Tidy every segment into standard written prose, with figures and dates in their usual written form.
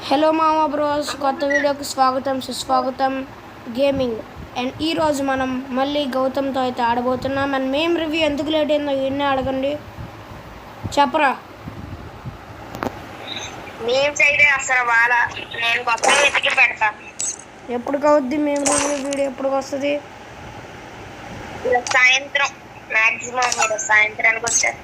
Hello మామా bros, కొత్త వీడియోకి స్వాగతం సుస్వాగతం గేమింగ్. అండ్ ఈరోజు మనం మళ్ళీ గౌతమ్తో అయితే ఆడబోతున్నాం. అండ్ మేము రివ్యూ ఎందుకు లేట్ అయిందో ఈయన్నే అడగండి, చెప్పరా. ఎప్పుడు అవుద్ది మేము రివ్యూ వీడియో? ఎప్పుడు వస్తుంది? సాయంత్రం మాక్సిమం సాయంత్రానికి వచ్చారు.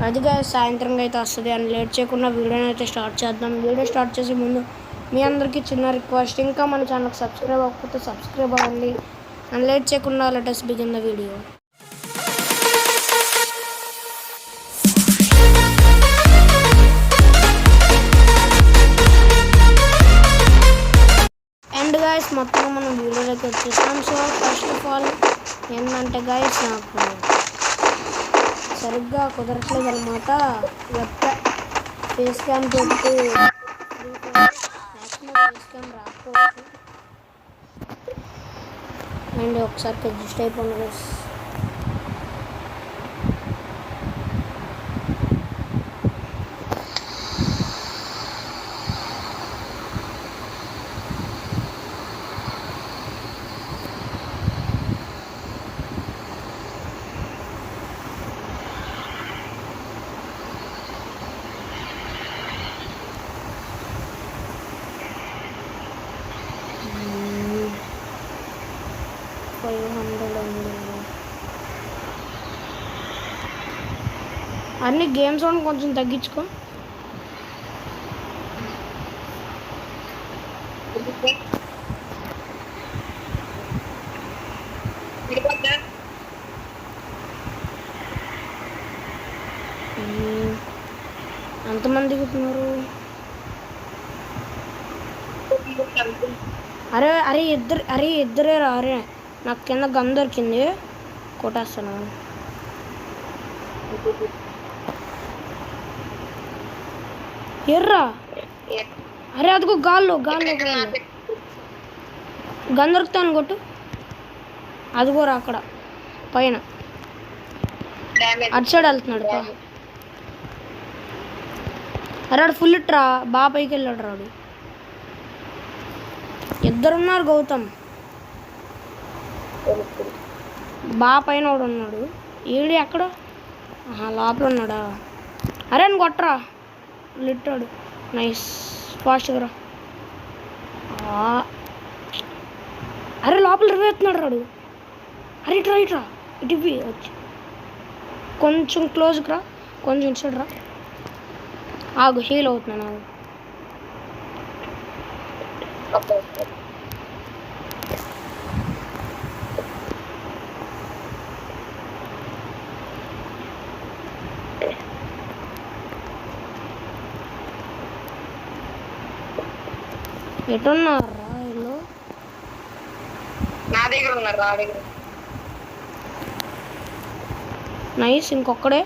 అదిగా సాయంత్రం అయితే వస్తుంది. అని లేట్ చేయకుండా వీడియోని అయితే స్టార్ట్ చేద్దాం. వీడియో స్టార్ట్ చేసే ముందు మీ అందరికీ చిన్న రిక్వెస్ట్, ఇంకా మన ఛానల్కి సబ్స్క్రైబ్ అవ్వకపోతే సబ్స్క్రైబ్ అవ్వండి. అండ్ లేట్ చేయకుండా let us begin the video. And guys మొత్తం మనం వీడియోలోకి వచ్చేసాం. సో ఫస్ట్ ఆఫ్ ఆల్ ఏంటంటే గాయస్, నాకు సరిగ్గా కుదరట్లేదు అనమాట. ఫేస్ క్యామ్ పెట్టి మ్యాక్సిమం ఫేస్ క్యామ్ రాకపోవచ్చు. అండ్ ఒకసారి అడ్జస్ట్ అయిపోయింది గైస్. అన్ని గేమ్ సౌండ్ కొంచెం తగ్గించుకో. ఎంతమంది దిగుతున్నారు? అరే అరే ఇద్దరే రా. అరే నాకు కింద గన్ దొరికింది, కొట్టేస్తాను. ఎర్రా, అరే అదిగో గాల్లో గన్ దొరుకుతాను, కొట్టు. అదిగోరా అక్కడ పైన అటు సైడ్ వెళ్తున్నాడు. అరాడు ఫుల్ ఇట్రా, బాగా పైకి వెళ్ళాడు రాడు. ఇద్దరున్నారు గౌతమ్, బాగా పైన వాడు ఉన్నాడు. ఈడు ఎక్కడ? లోపల ఉన్నాడా? అరే అని కొట్టరా, లిట్టాడు. నైస్, ఫాస్ట్గా రా. అరే లోపల రివేస్తున్నాడు రాడు. అరే ఇట్రా ఇటు వచ్చి కొంచెం క్లోజ్కి రా, కొంచెం ఇచ్చాడు రా. ఆగు, హీల్ అవుతున్నాను. ఎటున్నారా వీళ్ళు? నా దగ్గర ఉన్నారు, నా దగ్గర. నైస్, ఇంకొక్కడే.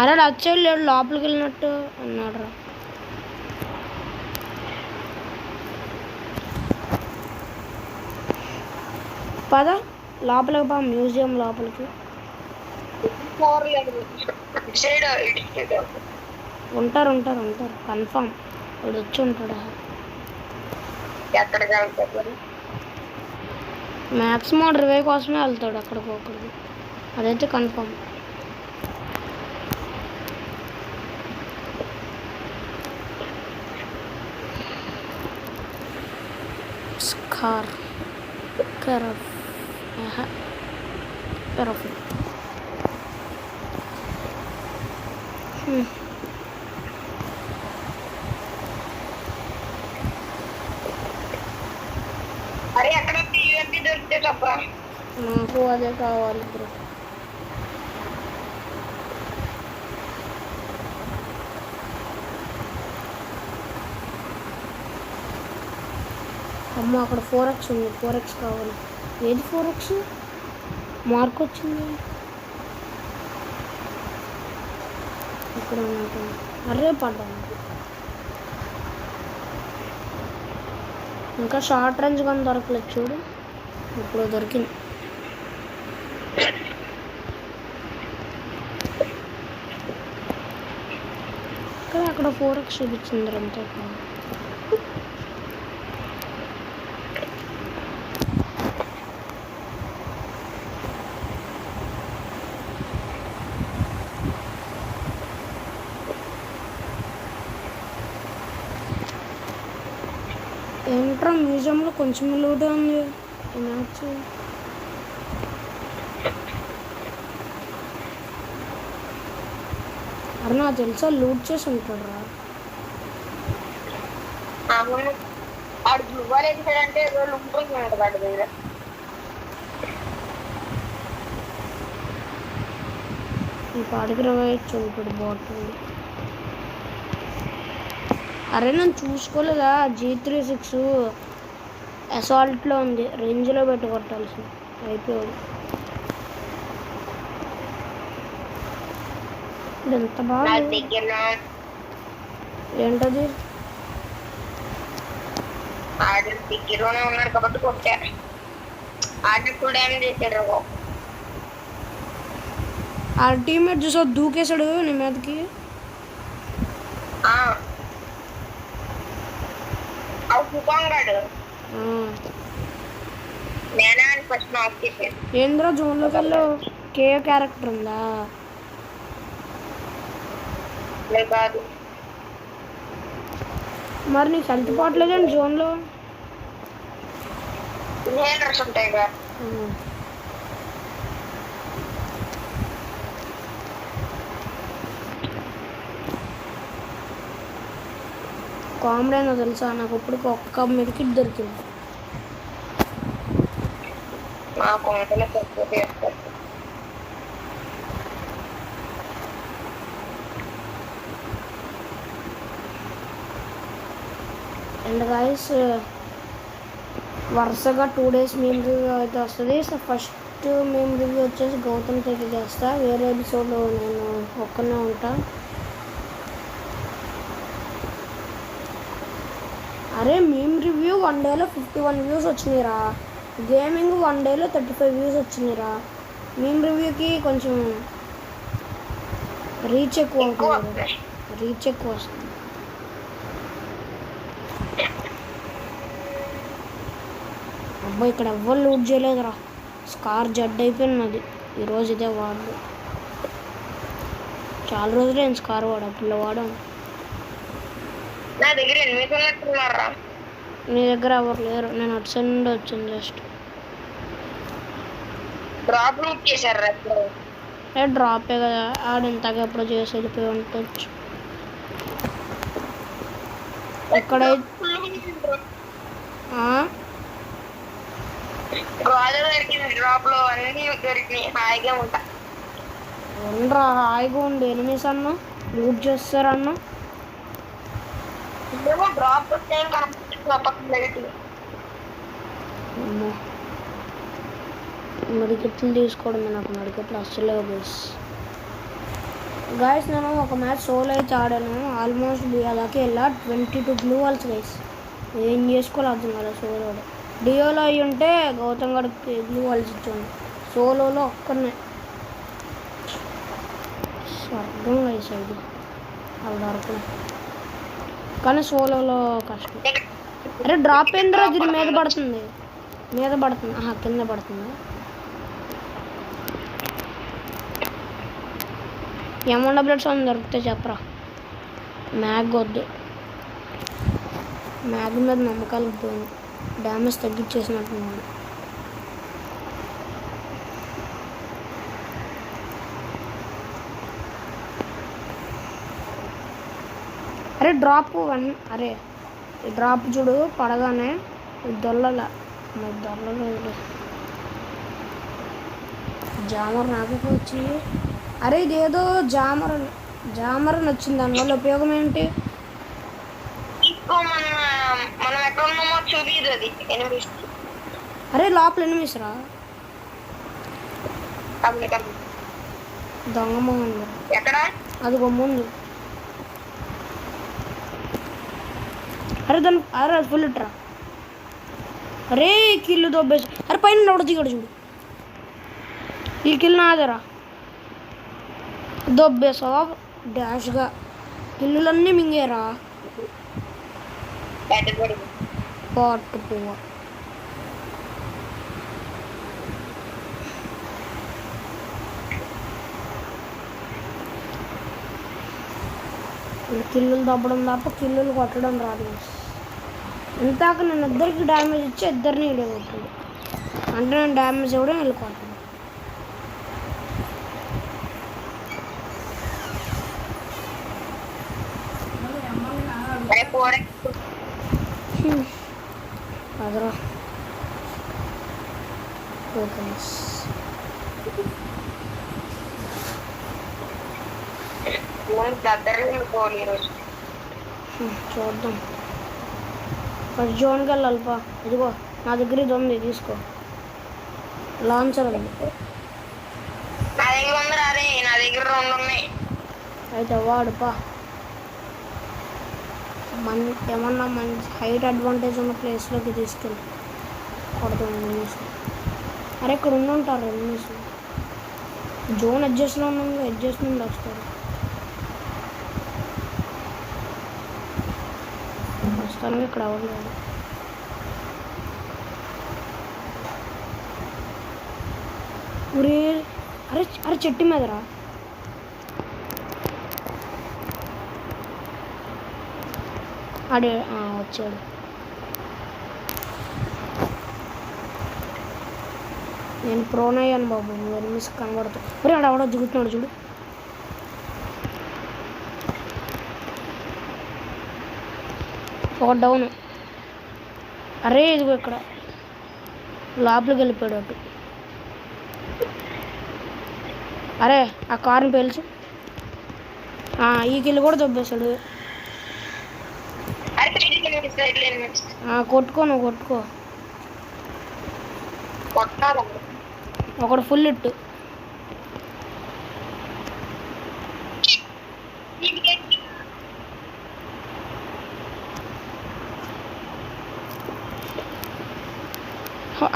అరే వచ్చాడు లేడు, లోపలికి వెళ్ళినట్టు అన్నాడు రా. పద లోపలికి పా, మ్యూజియం లోపలికి. ఉంటారు కన్ఫామ్. వాడు వచ్చి ఉంటాడా? మ్యాక్సిమం రివే కోసమే వెళ్తాడు అక్కడికి ఒకరికి, అదైతే కన్ఫామ్. స్కార్ అరే అక్కడ యూఎంపీ దొరికితే తప్ప. నాకు అదే కావాలి బ్రో. అమ్మ అక్కడ 4x ఉంది, 4x కావాలి. ఏది 4x? మార్క్ వచ్చింది ఇక్కడ. అర్రే పడ్డాను. ఇంకా షార్ట్ రేంజ్ కానీ దొరకలేదు చూడు. ఇప్పుడు దొరికింది. కానీ అక్కడ 4x చూపించింది అంతే. ఏంట్రా మ్యూజియంలో కొంచెం లూటే ఉంది. మ్యాచ్ అరే నాకు తెలుసా లూట్ చేసి ఉంటాడు రా. ఆడు గ్లూవాల్ వేసాడంటే ఏదో లుంటుంది వాడి దగ్గర. ఈ పాటికి రవాయచ్చు ఉంటాడు బాటిల్. అరే నేను చూసుకోలేదా G36 అసాల్ట్లో ఉంది. రేంజ్లో పెట్టి కొట్టాల్సింది అయిపోయాడు. ఇప్పుడు ఎంత బాగా ఏంటది ఆడు దగ్గరలోనే ఉన్నాడు కాబట్టి కొట్టా. ఆడు కూడా ఏం చేశాడు ఆ టీమ్మేట్ చూసా దూకేశాడు నీ మీదకి. ఏంద్రా జోన్లోకి వెళ్ళి కే క్యారెక్టర్ ఉందా? కాదు మరి నీకు హెల్త్ పోవట్లేదండి జోన్లో? ఉంటాయి కదా. కామెడీ అయినా తెలుసా నాకు ఇప్పుడు ఒక్క మెడికిట్ దొరికింది. అండ్ గైస్ వరుసగా 2 days మేము రివ్యూ అయితే వస్తుంది. సో ఫస్ట్ మేము రివ్యూ వచ్చేసి గౌతమ్ అయితే చేస్తా. వేరే ఎపిసోడ్లో నేను ఒక్కనే ఉంటా. అరే మేము రివ్యూ 1 dayలో 51 views వచ్చినాయిరా. గేమింగ్ 1 dayలో 35 views వచ్చినాయిరా. మేము రివ్యూకి కొంచెం రీచ్ ఎక్కువ అవుతుంది. రీచ్ ఎక్కువ వస్తుంది. అబ్బాయి ఇక్కడ ఎవ్వరు లూట్ చేయలేదురా. స్కార్ జడ్ అయిపోయినది ఈరోజు. ఇదే వాడు చాలా రోజులు నేను స్కార్ వాడా పిల్లవాడు. నా దగ్గర 8 ఉన్నట్టున్నారా? నీ దగ్గర ఎవరు లేరు. నేను అటు సైడ్ నుండి వచ్చింది జస్ట్. డ్రాప్ లూట్ చేశారా? డ్రాపే కదా ఆడింతగా ఎప్పుడు చేసి వెళ్ళిపోయి ఉండొచ్చు. ఎక్కడైతే డ్రాప్ లో అన్ని దొరికినాయి. హాయిగా ఉంటా. ఉండరా హాయిగా ఉండి ఎనిమిస్ అన్న లూట్ చేస్తారన్న. డ్రాప్ మెడికెట్లు తీసుకోవడమే. నాకు మెడికెట్లు అస్సలే గైస్ నేను ఒక మ్యాచ్ సోలో అయితే ఆడాను. ఆల్మోస్ట్ అలాగే వెళ్ళా 22 బ్లూ వాల్స్ గైస్. ఏం చేసుకోవాలి అర్థం కదా. సోలో డియోలో అయ్యి ఉంటే గౌతమ్ గడికి బ్లూ వాల్స్ ఇచ్చాను. సోలోలో ఒక్కనే స్వర్గం గైస్ అది అవి దొరకడం. కానీ సోలోలో కష్టం. అరే డ్రాప్ ఏంద్రా దీని మీద పడుతుంది. కింద పడుతుంది. ఏమన్నా బ్లడ్స్ అని దొరికితే చెప్పరా. మ్యాగ్ వద్దు. మ్యాగ్ మీద నమ్మకాలు పోయింది. డ్యామేజ్ తగ్గించేసినట్టున్నాడు. అరే డ్రాప్ అరే డ్రాప్ చూడు పడగానే దొల్లలా జామర్ నాకు వచ్చింది. అరే ఇదేదో జామర్ అని వచ్చింది. దానివల్ల ఉపయోగం ఏంటి? మనం ఎక్కడ ఉన్నామో చూపిదు అది. అరే లోపల ఎనిమిస్రా దొంగ మొహం. ఎక్కడ? అదిగో ముందు. అరే అది ఫుల్ ఇట్రా. అరే కిల్లు దొబ్బేసి అరే పైన ఎవడ దిగడు చూడు ఈ కిల్లు నాదరా దొబ్బేసావా డాష్గా కిల్లులన్నీ మింగేరా పాటు పువ్వ కిల్లులు దబ్బడం తప్ప కిల్లులు కొట్టడం రాదు ఇంతాక నేను ఇద్దరికి డ్యామేజ్ ఇచ్చి ఇద్దరిని ఇడగొట్టాడు అంటే నేను డ్యామేజ్ ఇవ్వడం వెళ్ళిపోతాను అదరా చూద్దాం ఫస్ట్ జోన్కి వెళ్ళాలిపా ఇదిగో నా దగ్గర ఇది ఉంది తీసుకో లాంచర్ ఉంది అయితే వాడుపా ఏమన్నా మంచి హైట్ అడ్వాంటేజ్ ఉన్న ప్లేస్లోకి తీసుకెళ్ళి కొడుతుంది ఎనిమిస్ అరే ఇక్కడ ఉంటారు ఎనిమిస్ జోన్ అడ్జస్ట్లో ఉన్నాము అడ్జస్ట్ నుండి వస్తారు ప్రస్తుతానికి ఇక్కడ అవ్వలేదు ఒరే అరే అరే చెట్టు మీదరా ఆడే వచ్చాడు నేను ప్రోన్ అయ్యాను బాబు ఎనిమిస్ కనబడుతుంది మరి ఆడ ఎవడో దిగుతున్నాడు చూడు ఒక డౌన్ అరే ఇదిగో ఇక్కడ లోపలికి వెళ్ళిపోయాడు అటు అరే ఆ కారుని పేల్చు ఈ కిల్లు కూడా దొబ్బేశాడు కొట్టుకో నువ్వు కొట్టుకో ఒకడు ఫుల్ ఇట్టు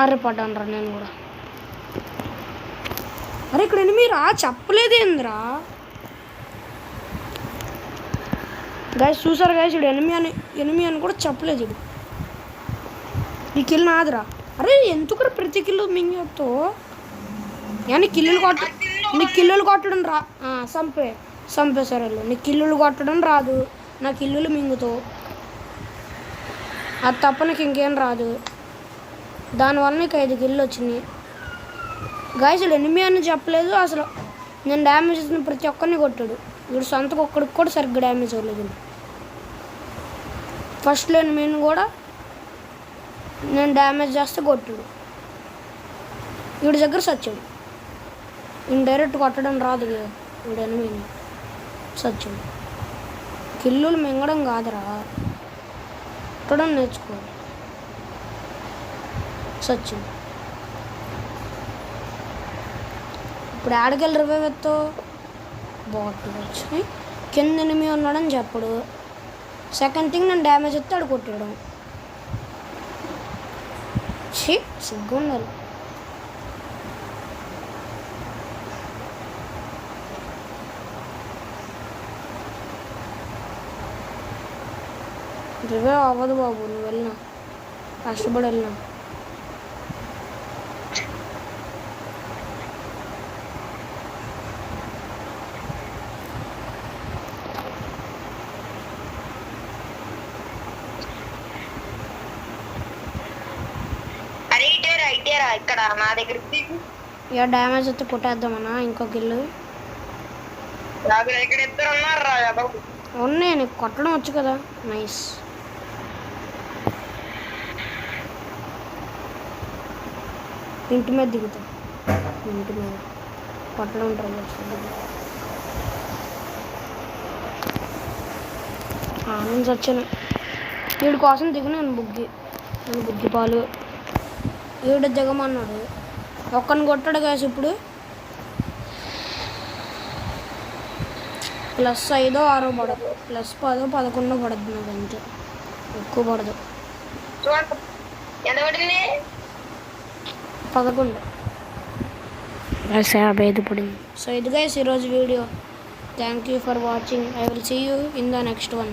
అరే పడ్డాను రా నేను కూడా అరే ఇక్కడ ఎనిమిరా చెప్పలేదేంద్రా గైస్ చూసారు గైస్ ఇప్పుడు ఎనిమి అని కూడా చెప్పలేదు ఇది ఈ కిల్ నాదిరా అరే ఎందుకు ప్రతి కిల్లు మింగతో నీ కిల్లులు నీ కిల్లులు కొట్టడం రా సంపేశారు నీ కిల్లులు కొట్టడం రాదు నా కిల్లులు మింగుతో అది తప్ప నాకు ఇంకేం రాదు దానివల్ల నీకు 5 కిల్లు వచ్చినాయి గాయస్ ఎనిమి అని చెప్పలేదు అసలు నేను డ్యామేజ్ ఇచ్చిన ప్రతి ఒక్కరిని కొట్టాడు వీడు సొంతకు ఒక్కడికి కూడా సరిగ్గా డ్యామేజ్ అవ్వలేదు ఫస్ట్ లేని నేను కూడా నేను డ్యామేజ్ చేస్తే కొట్టాడు వీడి దగ్గర సచ్చాడు ఇండైరెక్ట్ కొట్టడం రాదు వీడు ఎనిమిని సచ్చాడు కిల్లులు మింగడం కాదురా కొట్టడం నేర్చుకోవాలి సచ్చాడు ఇప్పుడు ఆడకెళ్ళి రివైవ్ ఎత్తో బాటిల్ వచ్చి కింద ఎనిమి ఉన్నాడని చెప్పడు సెకండ్ థింగ్ నేను డ్యామేజ్ ఎత్తే ఆడు కొట్టడం సిగ్గు ఉండాలి రివైవ్ అవ్వదు బాబు నువ్వు వెళ్ళినా కష్టపడి వెళ్ళినా ఇక్కడ నా దగ్గర డ్యామేజ్ అయితే కొట్టేద్దామన్నా ఇంకో కిల్లు ఉన్నాయి నీకు కొట్టడం వచ్చు కదా నైస్ ఇంటి మీద దిగుతా ఇంటి మీద కొట్టడం ట్రై చేస్తాను నేను వచ్చాను వీడి కోసం దిగు నేను బుగ్గి పాలు వీడు దిగమన్నాడు ఒక్కని కొట్టాడు కాసి ఇప్పుడు +5 6 పడదు +10 11 పడుతుంది నాకు అంతే ఎక్కువ పడదు ఎంత పడింది? 11. 55 పడింది. సో ఇది గైస్ ఈరోజు video. Thank you for watching. I will see you in the next one.